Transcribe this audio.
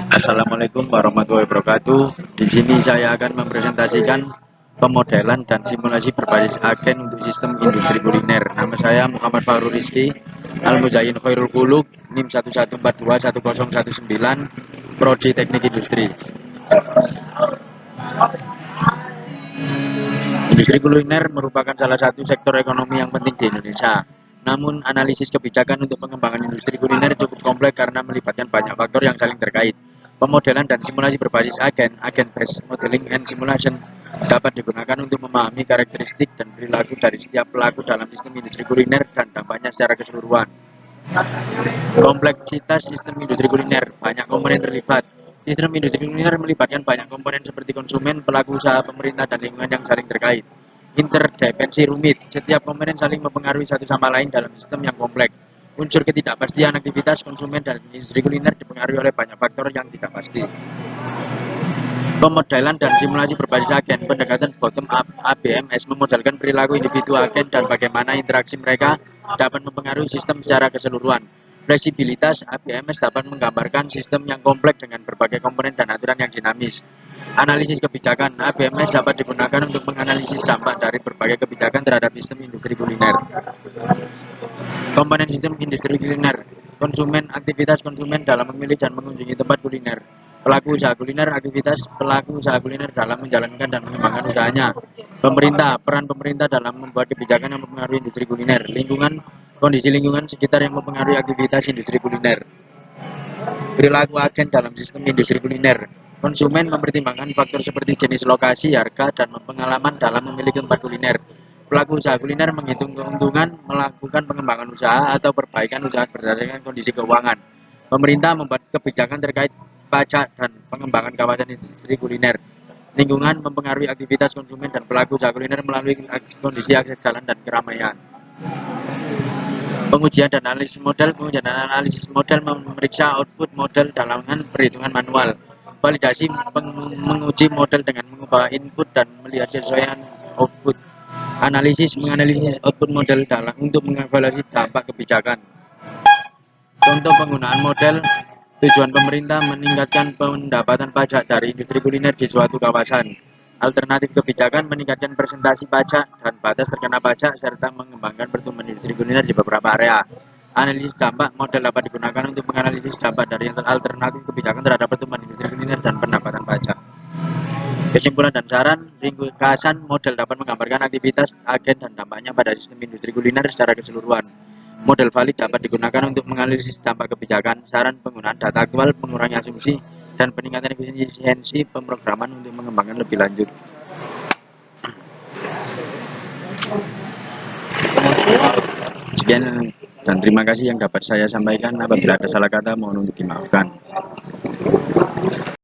Assalamualaikum warahmatullahi wabarakatuh. Di sini saya akan mempresentasikan pemodelan dan simulasi berbasis agen untuk sistem industri kuliner. Nama saya Muhammad Fahrul Rizky, Al-Muzayyin Khairul Khuluq, NIM 11421019, Prodi Teknik Industri. Industri kuliner merupakan salah satu sektor ekonomi yang penting di Indonesia. Namun, analisis kebijakan untuk pengembangan industri kuliner cukup kompleks karena melibatkan banyak faktor yang saling terkait. Pemodelan dan simulasi berbasis agen-based modeling and simulation, dapat digunakan untuk memahami karakteristik dan perilaku dari setiap pelaku dalam sistem industri kuliner dan dampaknya secara keseluruhan. Kompleksitas sistem industri kuliner, banyak komponen terlibat. Sistem industri kuliner melibatkan banyak komponen seperti konsumen, pelaku usaha, pemerintah, dan lingkungan yang saling terkait. Interdependensi rumit, setiap komponen saling mempengaruhi satu sama lain dalam sistem yang kompleks. Unsur ketidakpastian aktivitas konsumen dan industri kuliner dipengaruhi oleh banyak faktor yang tidak pasti. Pemodelan dan simulasi berbasis agen, pendekatan bottom up ABMS memodelkan perilaku individu agen dan bagaimana interaksi mereka dapat mempengaruhi sistem secara keseluruhan. Fleksibilitas ABMS dapat menggambarkan sistem yang kompleks dengan berbagai komponen dan aturan yang dinamis. Analisis kebijakan ABMS dapat digunakan untuk menganalisis dampak dari berbagai kebijakan terhadap sistem industri kuliner. Komponen sistem industri kuliner, konsumen, aktivitas konsumen dalam memilih dan mengunjungi tempat kuliner. Pelaku usaha kuliner, aktivitas pelaku usaha kuliner dalam menjalankan dan mengembangkan usahanya. Pemerintah, peran pemerintah dalam membuat kebijakan yang mempengaruhi industri kuliner. Lingkungan, kondisi lingkungan sekitar yang mempengaruhi aktivitas industri kuliner. Perilaku agen dalam sistem industri kuliner. Konsumen mempertimbangkan faktor seperti jenis lokasi, harga, dan pengalaman dalam memilih tempat kuliner. Pelaku usaha kuliner menghitung keuntungan, melakukan pengembangan usaha atau perbaikan usaha berdasarkan kondisi keuangan. Pemerintah membuat kebijakan terkait pajak dan pengembangan kawasan industri kuliner. Lingkungan mempengaruhi aktivitas konsumen dan pelaku usaha kuliner melalui kondisi akses jalan dan keramaian. Pengujian dan analisis model memeriksa output model dalam perhitungan manual. Validasi menguji model dengan mengubah input dan melihat kesesuaian output. Menganalisis output model untuk mengevaluasi dampak kebijakan. Contoh penggunaan model, tujuan pemerintah meningkatkan pendapatan pajak dari industri kuliner di suatu kawasan. Alternatif kebijakan meningkatkan presentasi pajak dan batas terkena pajak serta mengembangkan pertumbuhan industri kuliner di beberapa area. Analisis dampak model dapat digunakan untuk menganalisis dampak dari alternatif kebijakan terhadap pertumbuhan industri kuliner dan pendapatan pajak. Kesimpulan dan saran, ringkasan model dapat menggambarkan aktivitas agen dan dampaknya pada sistem industri kuliner secara keseluruhan. Model valid dapat digunakan untuk menganalisis dampak kebijakan, saran penggunaan data aktual, mengurangi asumsi, dan peningkatan efisiensi pemrograman untuk mengembangkan lebih lanjut. Sekian dan terima kasih yang dapat saya sampaikan. Apabila ada salah kata, mohon untuk dimaafkan.